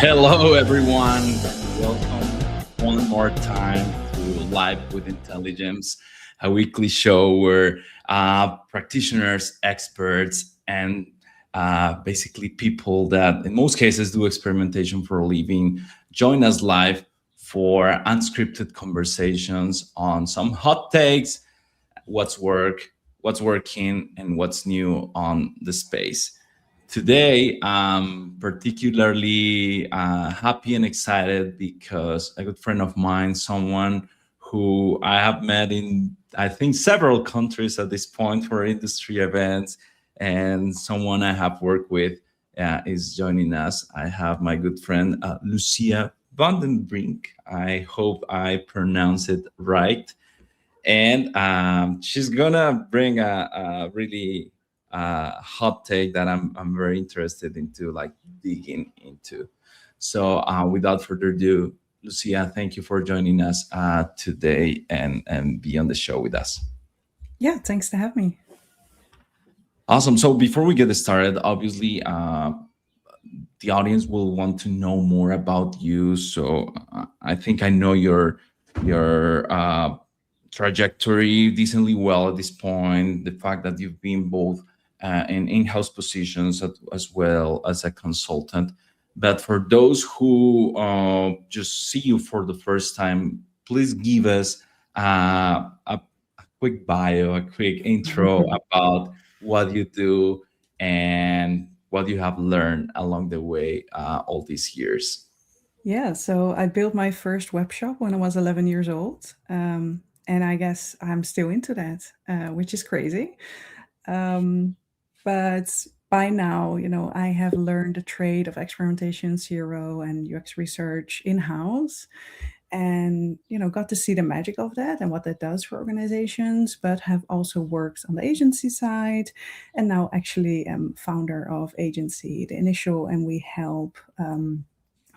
Hello, everyone. Welcome one more time to Live with Intelligems, a weekly show where practitioners, experts, and basically people that, in most cases, do experimentation for a living join us live for unscripted conversations on some hot takes, what's working, and what's new on the space. Today, I'm particularly happy and excited because a good friend of mine, someone who I have met in, I think, several countries at this point for industry events, and someone I have worked with is joining us. I have my good friend, Lucia Brink. I hope I pronounce it right. And she's gonna bring a really hot take that I'm very interested into, like digging into. So without further ado, Lucia, thank you for joining us today and be on the show with us. Yeah, thanks to have me. Awesome. So before we get started, obviously, the audience will want to know more about you. So I think I know your trajectory decently well at this point. The fact that you've been both in in-house positions as well as a consultant. But for those who just see you for the first time, please give us a quick bio, a quick intro about what you do and what you have learned along the way all these years. Yeah, so I built my first web shop when I was 11 years old. And I guess I'm still into that, which is crazy. Um, but by now, I have learned the trade of experimentation, CRO, and UX research in-house. And got to see the magic of that and what that does for organizations, but have also worked on the agency side, and now actually am founder of agency the initial, and we help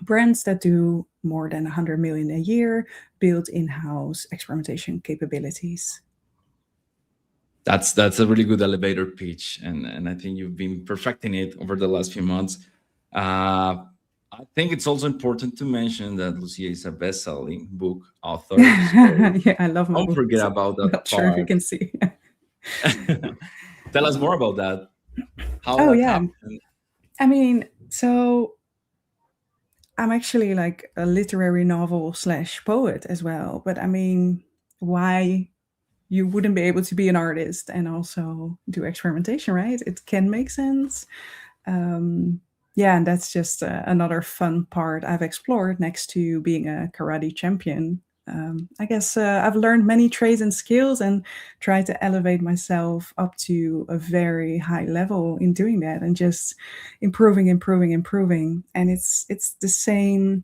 brands that do more than 100 million a year build in-house experimentation capabilities. That's a really good elevator pitch, and I think you've been perfecting it over the last few months. I think it's also important to mention that Lucia is a best-selling book author, so Yeah, I love my don't forget books. about that Not sure if you part. can see. Tell us more about that. How Oh that yeah, happened. I mean, so I'm actually like a literary novel slash poet as well. But I mean, why you wouldn't be able to be an artist and also do experimentation, right? It can make sense. Um, yeah, and that's just another fun part I've explored next to being a karate champion. I guess I've learned many trades and skills and tried to elevate myself up to a very high level in doing that, and just improving. And it's the same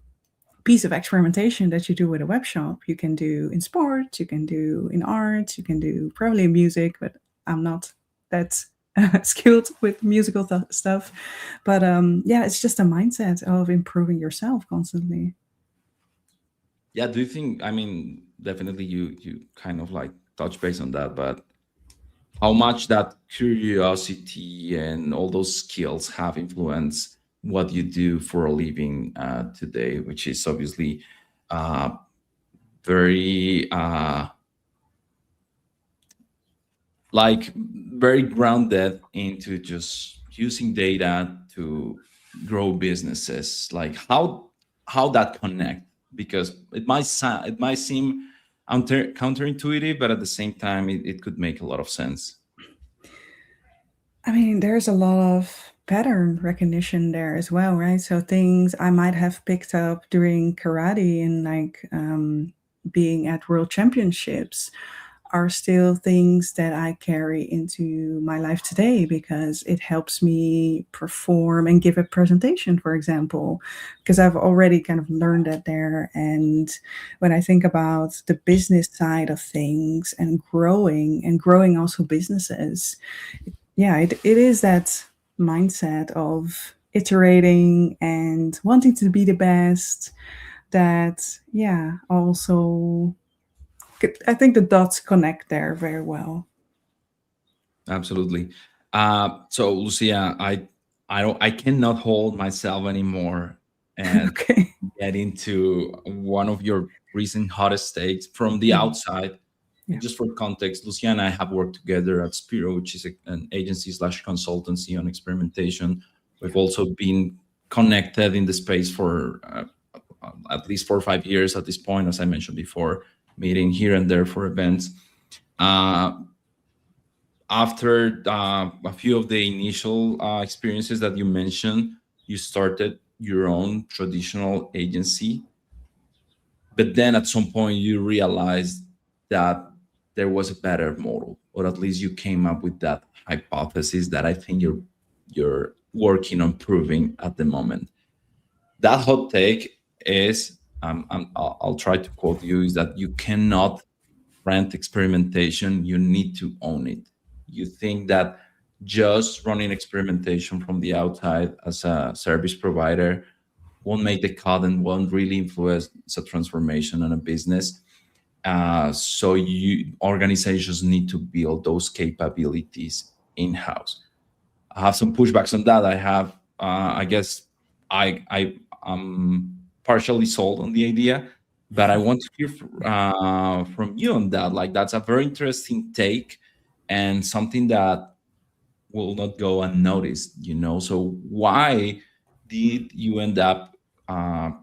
piece of experimentation that you do with a web shop. You can do in sport, you can do in art, you can do probably in music, but I'm not that skilled with musical stuff. But yeah, it's just a mindset of improving yourself constantly. Yeah, do you think? I mean, definitely you kind of like touch base on that, but how much that curiosity and all those skills have influenced what you do for a living today, which is obviously uh, very like very grounded into just using data to grow businesses. Like how that connect, because it might seem counterintuitive, but at the same time it could make a lot of sense. I mean, there's a lot of pattern recognition there as well, right? So things I might have picked up during karate and like being at world championships are still things that I carry into my life today because it helps me perform and give a presentation, for example, because I've already kind of learned that there. And when I think about the business side of things and growing also businesses, yeah, it is that mindset of iterating and wanting to be the best that, yeah, also I think the dots connect there very well. Absolutely. So Lucia, I cannot hold myself anymore and Okay. get into one of your recent hottest takes from the Mhm. outside. Yeah. And just for context, Lucia and I have worked together at Spiro, which is an agency slash consultancy on experimentation. We've also been connected in the space for at least 4 or 5 years at this point, as I mentioned before, meeting here and there for events. Uh, After a few of the initial experiences that you mentioned, you started your own traditional agency, but then at some point you realized that there was a better model, or at least you came up with that hypothesis that I think you're working on proving at the moment. That hot take is, I'll try to quote you, is that you cannot rent experimentation, you need to own it. You think that just running experimentation from the outside as a service provider won't make the cut and won't really influence a transformation in a business. So you organizations need to build those capabilities in-house. I have some pushbacks on that. I guess, I am partially sold on the idea, but I want to hear from you on that. Like, that's a very interesting take and something that will not go unnoticed. So why did you end up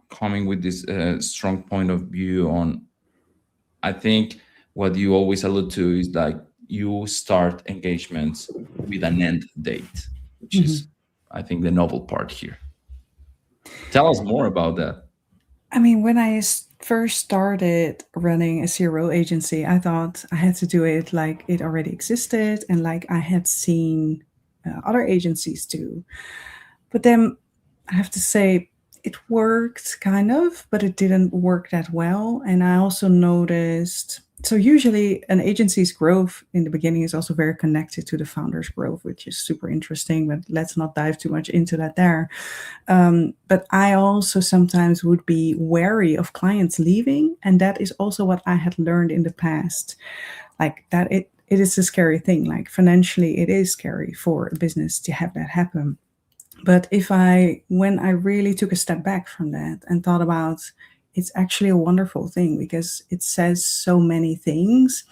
coming with this strong point of view on? I think what you always allude to is like you start engagements with an end date, which Mhm. is, I think, the novel part here. Tell us more about that. I mean, when I first started running a CRO agency, I thought I had to do it like it already existed and like I had seen other agencies do. But then I have to say, it worked kind of, but it didn't work that well. And I also noticed, so usually an agency's growth in the beginning is also very connected to the founder's growth, which is super interesting, but let's not dive too much into that there. But I also sometimes would be wary of clients leaving. And that is also what I had learned in the past. Like that it is a scary thing. Like financially, it is scary for a business to have that happen. But when I really took a step back from that and thought about, it's actually a wonderful thing because it says so many things.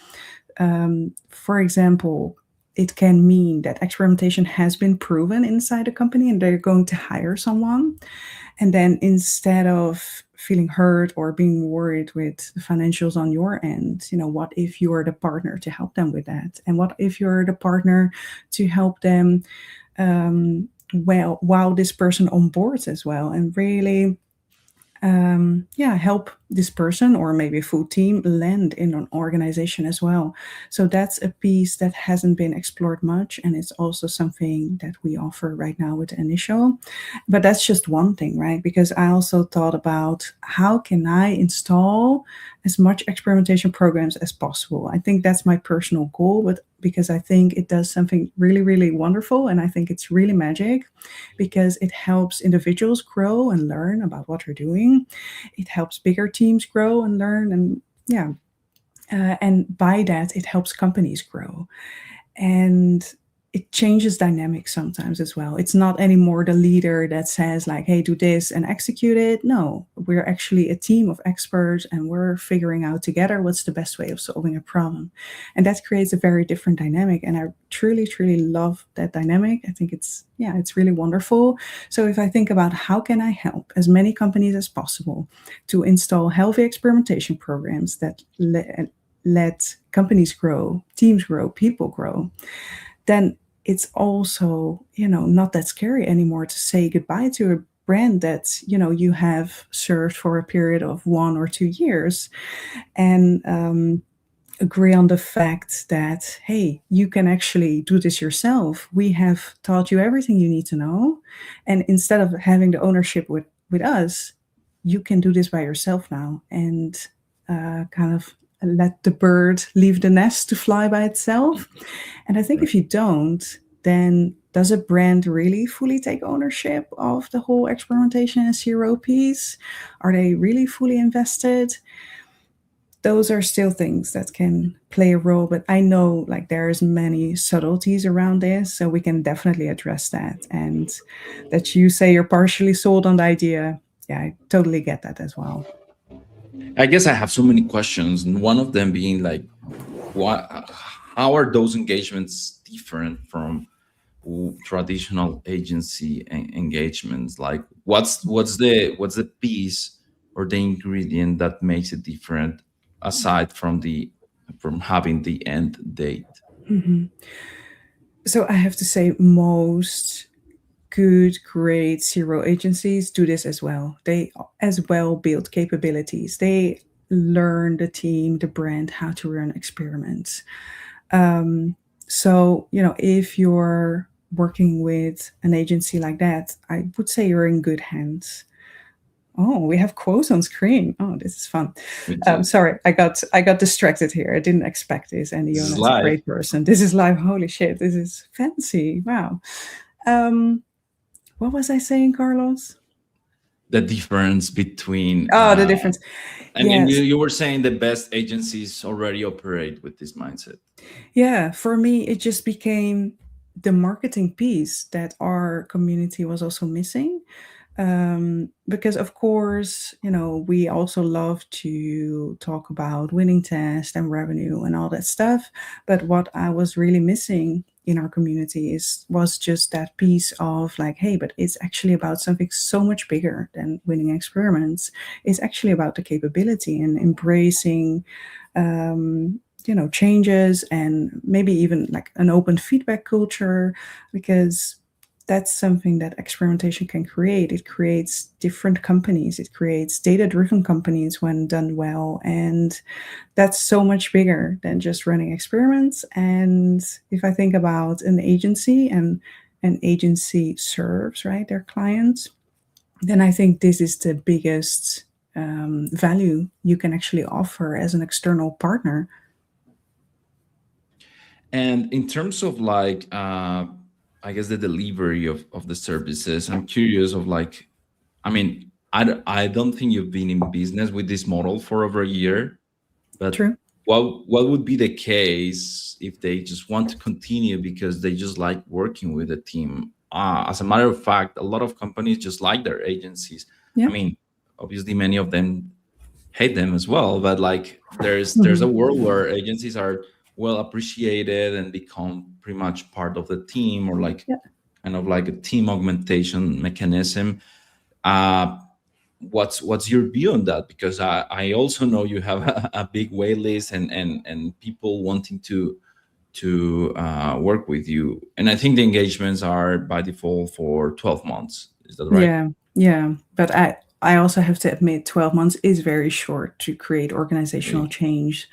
For example, it can mean that experimentation has been proven inside a company and they're going to hire someone. And then instead of feeling hurt or being worried with the financials on your end, what if you're the partner to help them with that? And what if you're the partner to help them while this person onboards as well and really help this person or maybe a full team land in an organization as well. So that's a piece that hasn't been explored much, and it's also something that we offer right now with the initial. But that's just one thing, right? Because I also thought about how can I install as much experimentation programs as possible. I think that's my personal goal, but because I think it does something really, really wonderful, and I think it's really magic because it helps individuals grow and learn about what they're doing. It helps bigger teams grow and learn, and yeah, and by that, it helps companies grow. And it changes dynamics sometimes as well. It's not anymore the leader that says like, hey, do this and execute it. No, we're actually a team of experts and we're figuring out together what's the best way of solving a problem. And that creates a very different dynamic. And I truly, truly love that dynamic. I think it's really wonderful. So if I think about how can I help as many companies as possible to install healthy experimentation programs that let companies grow, teams grow, people grow, then it's also, not that scary anymore to say goodbye to a brand that, you have served for a period of 1 or 2 years and agree on the fact that, hey, you can actually do this yourself. We have taught you everything you need to know. And instead of having the ownership with us, you can do this by yourself now and kind of let the bird leave the nest to fly by itself. And I think if you don't, then does a brand really fully take ownership of the whole experimentation and CRO piece? Are they really fully invested? Those are still things that can play a role, but I know like there's many subtleties around this, so we can definitely address that. And that you say you're partially sold on the idea, yeah, I totally get that as well. I guess I have so many questions, and one of them being like, what? How are those engagements different from traditional agency engagements? Like, what's the piece or the ingredient that makes it different, aside from having the end date? Mhm. So I have to say, most good, great zero agencies do this as well. They as well build capabilities. They learn the team, the brand, how to run experiments. Um, so, if you're working with an agency like that, I would say you're in good hands. Oh, we have quotes on screen. Oh, this is fun. Me too. Sorry, I got distracted here. I didn't expect this. And This is Iona is a live. great person. This is live. Holy shit, this is fancy. Wow. Um, what was I saying, Carlos? The difference between Oh, the difference. and you, Yes. you were saying the best agencies already operate with this mindset. Yeah, for me, it just became the marketing piece that our community was also missing. Because, of course, we also love to talk about winning test and revenue and all that stuff. But what I was really missing in our community was just that piece of like, hey, but it's actually about something so much bigger than winning experiments. It's actually about the capability and embracing changes, and maybe even like an open feedback culture, because that's something that experimentation can create. It creates different companies, it creates data driven companies when done well, and that's so much bigger than just running experiments. And if I think about an agency, and an agency serves, right, their clients, then I think this is the biggest value you can actually offer as an external partner. And in terms of like, I guess the delivery of the services, I'm curious of like, I mean, I don't think you've been in business with this model for over a year, but True. what would be the case if they just want to continue because they just like working with a team? As a matter of fact, a lot of companies just like their agencies. I Yeah. mean, obviously many of them hate them as well, but like there's a Mhm. world where agencies are well appreciated and become pretty much part of the team, or like Yeah. kind of like a team augmentation mechanism. uh what's your view on that? Because I also know you have a big wait list, and people wanting to work with you, and I think the engagements are by default for 12 months. Is that right? Yeah. Yeah. But I also have to admit, 12 months is very short to create organizational Really? change.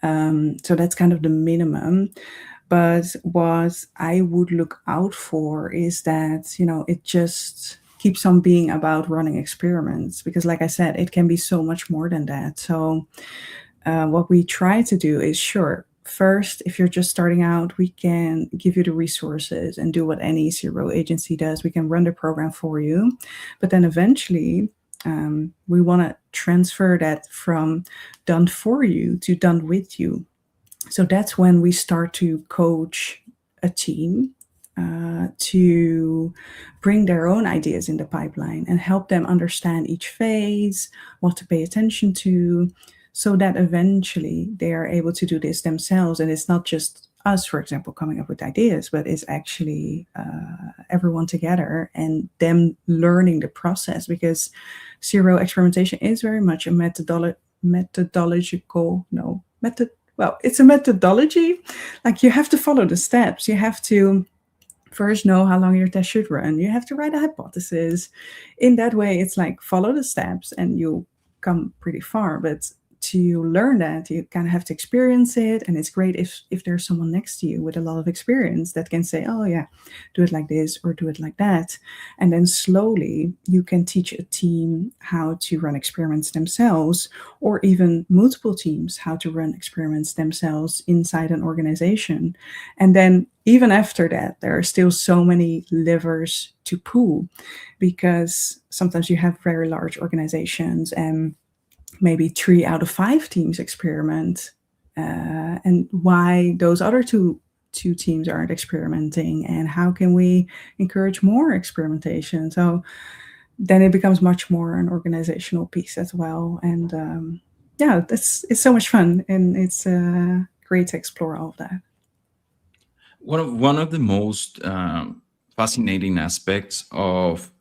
So that's kind of the minimum. But what I would look out for is that, it just keeps on being about running experiments, because, like I said, it can be so much more than that. So, what we try to do is, sure, first, if you're just starting out, we can give you the resources and do what any zero agency does. We can run the program for you. But then eventually, we want to transfer that from done for you to done with you. So that's when we start to coach a team to bring their own ideas in the pipeline and help them understand each phase, what to pay attention to, so that eventually they are able to do this themselves. And it's not just us, for example, coming up with ideas, but it's actually everyone together and them learning the process, because zero experimentation is very much a methodological, no, method. Well, it's a methodology. Like, you have to follow the steps. You have to first know how long your test should run. You have to write a hypothesis. In that way, it's like follow the steps and you'll come pretty far. But to learn that, you kind of have to experience it. And it's great if there's someone next to you with a lot of experience that can say, oh, yeah, do it like this or do it like that. And then slowly you can teach a team how to run experiments themselves, or even multiple teams how to run experiments themselves inside an organization. And then even after that, there are still so many levers to pull, because sometimes you have very large organizations and maybe 3 out of 5 teams experiment, and why those other two teams aren't experimenting, and how can we encourage more experimentation. So then it becomes much more an organizational piece as well. And yeah, it's so much fun, and it's great to explore all of that. One of the most fascinating aspects of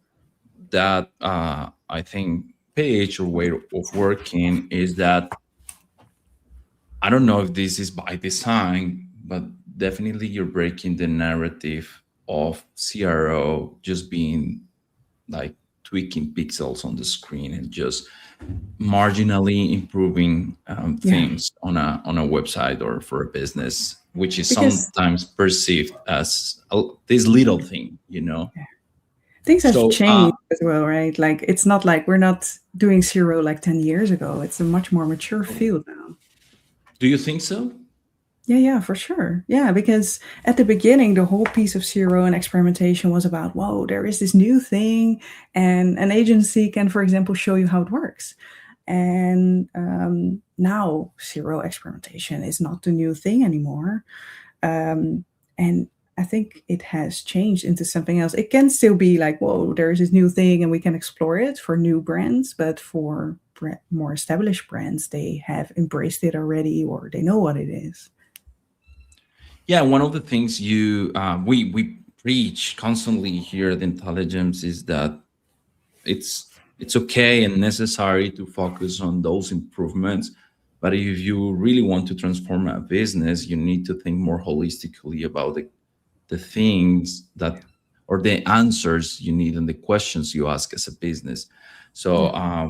that, I think, page or way of working is that I don't know if this is by design, but definitely you're breaking the narrative of CRO just being like tweaking pixels on the screen and just marginally improving Yeah, things on a website or for a business, which is because sometimes perceived as this little thing, you know. things have So, changed as well, right? Like it's not like we're not doing zero like 10 years ago. It's a much more mature field now. do you think so? Yeah, yeah, for sure. Yeah, because at the beginning, the whole piece of zero and experimentation was about, whoa, there is this new thing, and an agency can, for example, show you how it works. And now, zero experimentation is not the new thing anymore. And I think it has changed into something else. It can still be like, whoa, there's this new thing, and we can explore it for new brands, but for more established brands, they have embraced it already, or they know what it is. Yeah, one of the things we preach constantly here at Intelligems is that it's okay and necessary to focus on those improvements, but if you really want to transform a business, you need to think more holistically about the things that or the answers you need and the questions you ask as a business. So Yeah.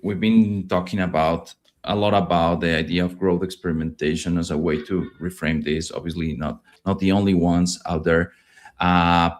we've been talking about a lot about the idea of growth experimentation as a way to reframe this. Obviously, not the only ones out there, uh,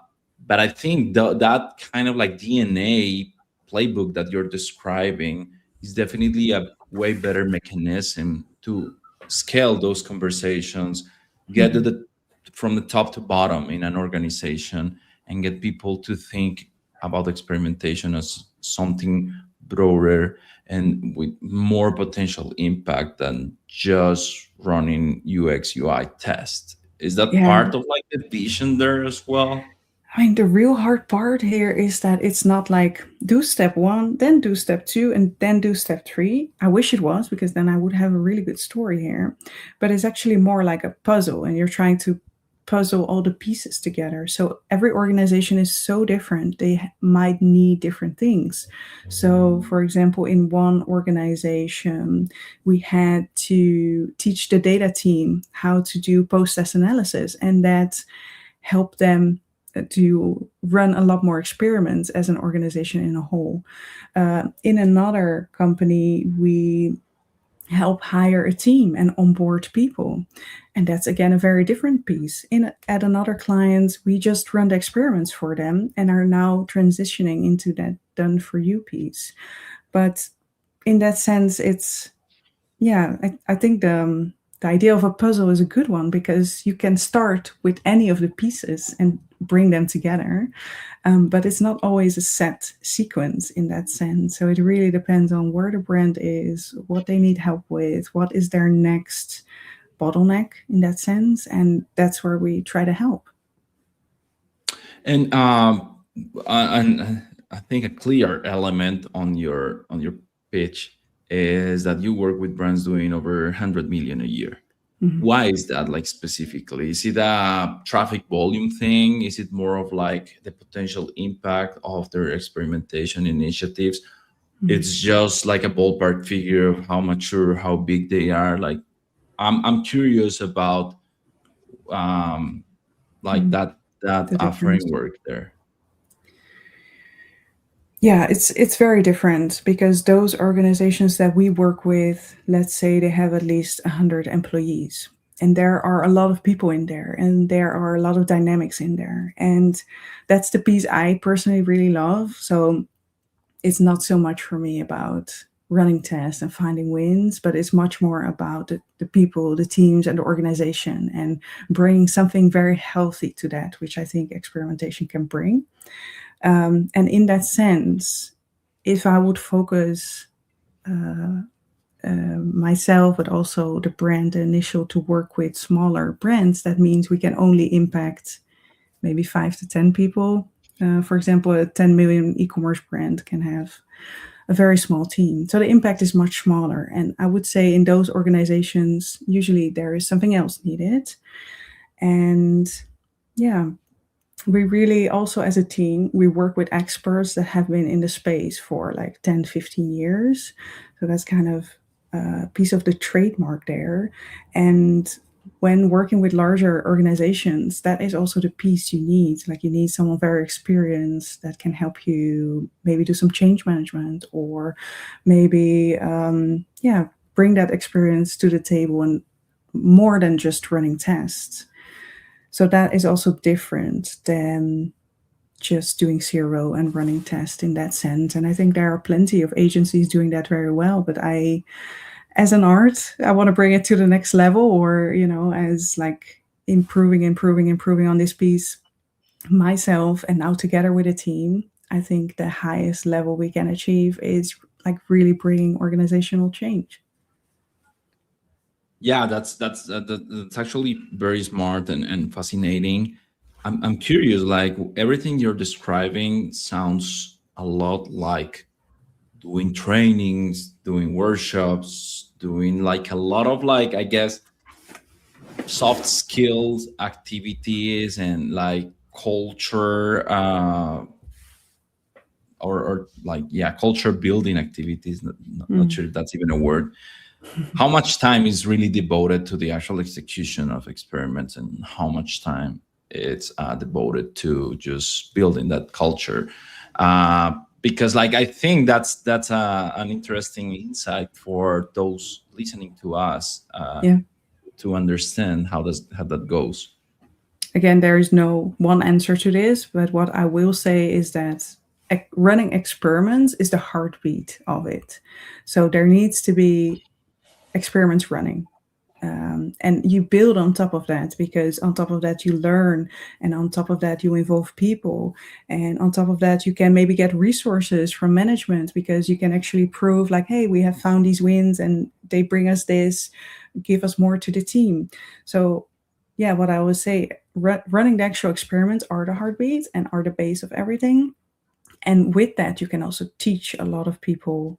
but I think that kind of like DNA playbook that you're describing is definitely a way better mechanism to scale those conversations, get to Mhm. the from the top to bottom in an organization, and get people to think about experimentation as something broader and with more potential impact than just running UX UI tests. Is that Yeah. part of like the vision there as well? I mean, the real hard part here is that it's not like do step one, then do step two, and then do step three. I wish it was, because then I would have a really good story here. But it's actually more like a puzzle, and you're trying to puzzle all the pieces together. So every organization is so different. They might need different things. So, for example, in one organization, we had to teach the data team how to do post test analysis, and that helped them to run a lot more experiments as an organization in a whole. In another company, we help hire a team and onboard people. And that's again a very different piece. At another client, we just run the experiments for them and are now transitioning into that done for you piece. But in that sense, it's yeah, I think the idea of a puzzle is a good one, because you can start with any of the pieces and bring them together. But it's not always a set sequence in that sense. So it really depends on where the brand is, what they need help with, what is their next bottleneck in that sense. And that's where we try to help. And I think a clear element on your pitch is that you work with brands doing over 100 million a year. Mhm. Why is that, like, specifically? Is it a traffic volume thing? Is it more of like the potential impact of their experimentation initiatives? Mhm. It's just like a ballpark figure of how mature, how big they are. Like, I'm curious about um like Mhm. that The difference. framework there. Yeah, it's very different, because those organizations that we work with, let's say they have at least 100 employees, and there are a lot of people in there, and there are a lot of dynamics in there, and that's the piece I personally really love. So it's not so much for me about running tests and finding wins, but it's much more about the people, the teams, and the organization, and bringing something very healthy to that, which I think experimentation can bring. And in that sense, if I would focus uh, myself, but also the brand initial, to work with smaller brands, that means we can only impact maybe 5 to 10 people. For example, a 10 million e-commerce brand can have a very small team. So the impact is much smaller. And I would say in those organizations, usually there is something else needed. And yeah, we really also as a team, we work with experts that have been in the space for like 10, 15 years. So that's kind of a piece of the trademark there. And when working with larger organizations, that is also the piece you need. Like you need someone very experienced that can help you maybe do some change management or maybe, bring that experience to the table and more than just running tests. So that is also different than just doing zero and running tests in that sense. And I think there are plenty of agencies doing that very well. But as an art, I want to bring it to the next level, or, as like improving on this piece myself and now together with a team. I think the highest level we can achieve is like really bringing organizational change. Yeah, that's actually very smart and fascinating. I'm curious, like everything you're describing sounds a lot like doing trainings, doing workshops, doing like a lot of, like, I guess, soft skills activities and like culture, or like, yeah, culture building activities. Not Mm. sure if that's even a word. How much time is really devoted to the actual execution of experiments, and how much time it's devoted to just building that culture? Because, like, I think that's an interesting insight for those listening to us, Yeah. to understand how that goes. Again, there is no one answer to this, but what I will say is that running experiments is the heartbeat of it. So there needs to be experiments running. And you build on top of that, because on top of that you learn, and on top of that you involve people, and on top of that you can maybe get resources from management, because you can actually prove like, hey, we have found these wins and they bring us this, give us more to the team. So yeah, what I would say, running the actual experiments are the heartbeat and are the base of everything. And with that you can also teach a lot of people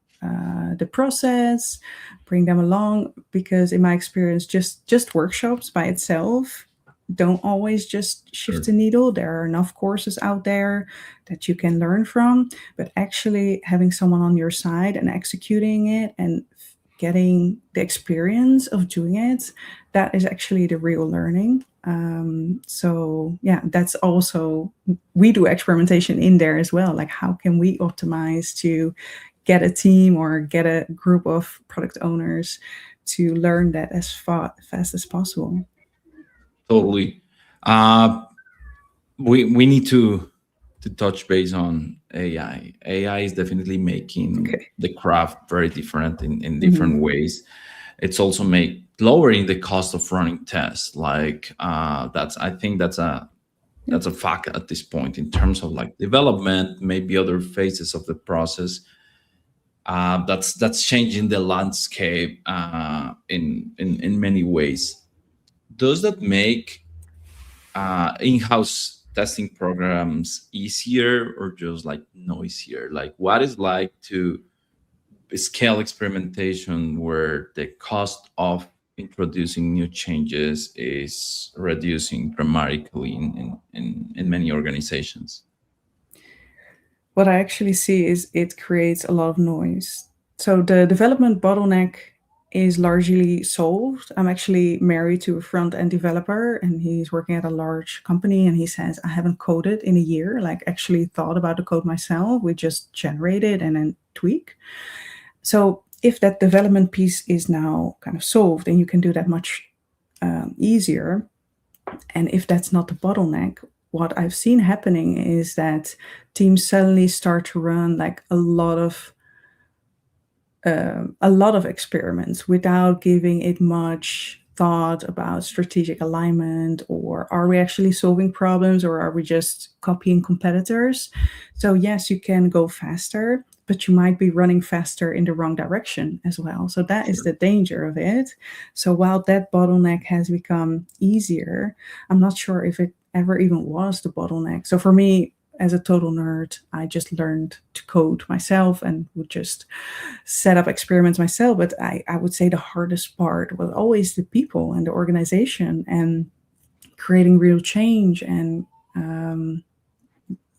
the process, bring them along, because in my experience, just workshops by itself don't always just shift Sure. the needle. There are enough courses out there that you can learn from, but actually having someone on your side and executing it and getting the experience of doing it, that is actually the real learning. So yeah, that's also, we do experimentation in there as well. Like how can we optimize to get a team or get a group of product owners to learn that as fast as possible? Totally. uh we need to touch base on AI. AI is definitely making Okay. the craft very different in Mhm. different ways. It's also make lowering the cost of running tests. Like, that's, I think Yeah. that's a fact at this point in terms of like development, maybe other phases of the process. That's changing the landscape, in many ways. Does that make in-house testing programs easier or just like noisier? Like, what is like to scale experimentation where the cost of introducing new changes is reducing dramatically in many organizations? What I actually see is it creates a lot of noise. So the development bottleneck is largely solved. I'm actually married to a front end developer and he's working at a large company, and he says, I haven't coded in a year, like actually thought about the code myself. We just generate it and then tweak. So if that development piece is now kind of solved and you can do that much easier, and if that's not the bottleneck, what I've seen happening is that teams suddenly start to run like a lot of experiments without giving it much thought about strategic alignment, or are we actually solving problems, or are we just copying competitors? So yes, you can go faster, but you might be running faster in the wrong direction as well. So that is Sure. the danger of it. So while that bottleneck has become easier, I'm not sure if it ever even was the bottleneck. So for me, as a total nerd, I just learned to code myself and would just set up experiments myself. But I would say the hardest part was always the people and the organization and creating real change and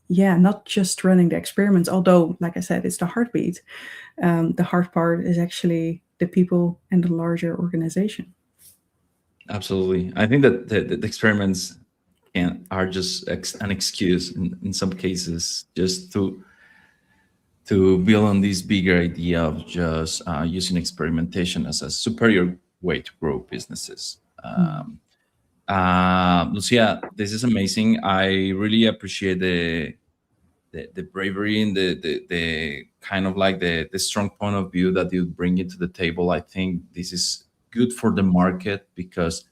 yeah, not just running the experiments. Although, like I said, it's the heartbeat. The hard part is actually the people and the larger organization. Absolutely. I think that the experiments are just an excuse in some cases, just to build on this bigger idea of just using experimentation as a superior way to grow businesses. Lucia, this is amazing. I really appreciate the bravery and the kind of like the strong point of view that you bring into the table. I think this is good for the market because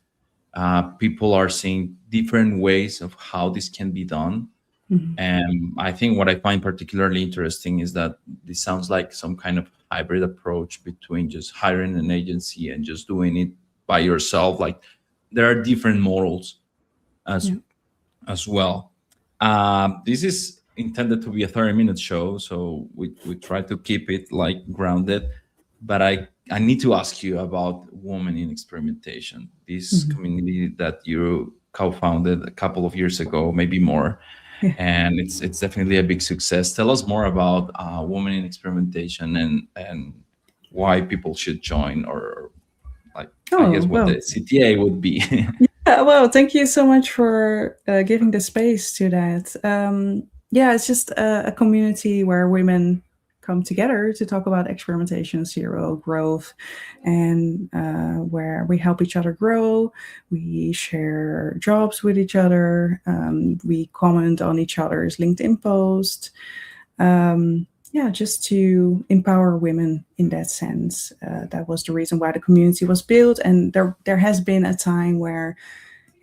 people are seeing different ways of how this can be done. Mhm. And I think what I find particularly interesting is that this sounds like some kind of hybrid approach between just hiring an agency and just doing it by yourself. Like there are different models as Yeah. as well. This is intended to be a 30-minute show, so we try to keep it like grounded. But I need to ask you about women in experimentation, this Mhm. community that you co-founded a couple of years ago, maybe more, Yeah. and it's definitely a big success. Tell us more about women in experimentation and why people should join, or like I guess Oh, what well. the CTA would be. Well, thank you so much for giving the space to that. Yeah, it's just a community where women come together to talk about experimentation, zero growth, and where we help each other grow. We share jobs with each other. We comment on each other's LinkedIn posts. Yeah, just to empower women in that sense. That was the reason why the community was built. And there has been a time where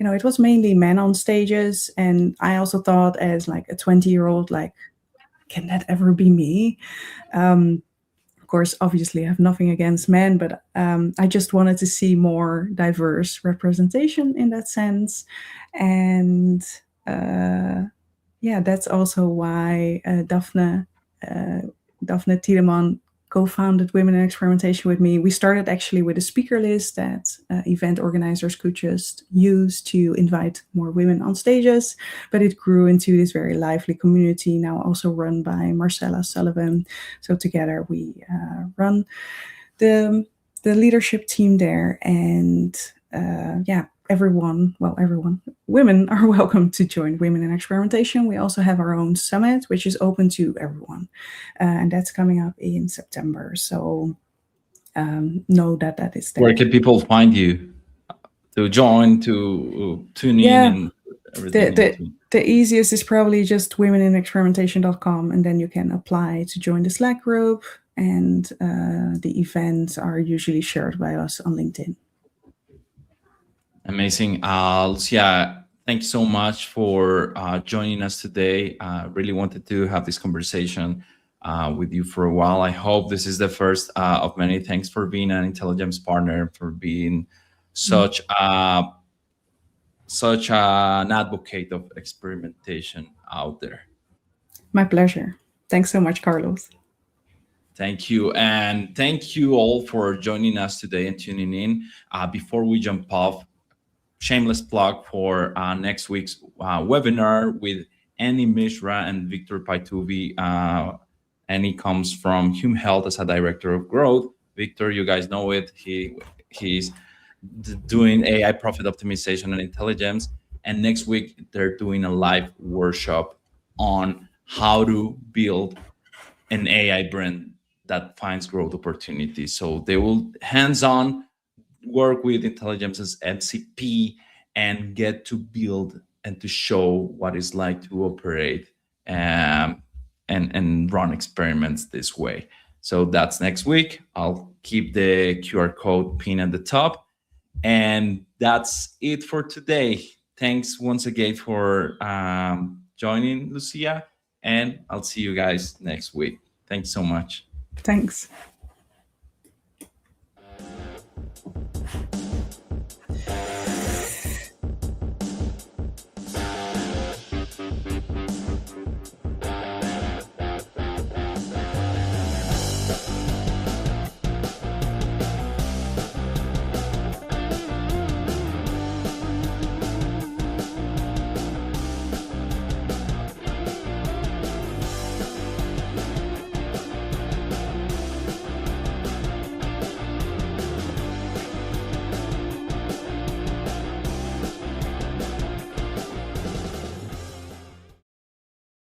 it was mainly men on stages, and I also thought as like a 20-year-old, like, can that ever be me? Of course, obviously, I have nothing against men, but I just wanted to see more diverse representation in that sense, and yeah, that's also why uh, Daphne Tiedemann co-founded Women in Experimentation with me. We started actually with a speaker list that event organizers could just use to invite more women on stages, but it grew into this very lively community now also run by Marcella Sullivan. So together we run the the leadership team there, and yeah, everyone, women are welcome to join Women in Experimentation. We also have our own summit, which is open to everyone, and that's coming up in September. So know that that is Where there. can people find you to join, to tune in, Yeah, and the everything in the between? the easiest is probably just womeninexperimentation.com, and then you can apply to join the Slack group. And the events are usually shared by us on LinkedIn. Amazing. Lucia, thank you so much for joining us today. Really wanted to have this conversation with you for a while. I hope this is the first of many. Thanks for being an Intelligems partner, for being such an advocate of experimentation out there. My pleasure. Thanks so much, Carlos. Thank you. And thank you all for joining us today and tuning in. Before we jump off, shameless plug for next week's webinar with Annie Mishra and Victor Paituvi. Annie comes from Hume Health as a director of growth. Victor, you guys know it. He's doing AI profit optimization and intelligence. And next week, they're doing a live workshop on how to build an AI brand that finds growth opportunities. So they will hands-on work with Intelligems's MCP and get to build and to show what it's like to operate and run experiments this way. So that's next week. I'll keep the QR code pinned at the top. And that's it for today. Thanks once again for joining, Lucia. And I'll see you guys next week. Thanks so much. Thanks.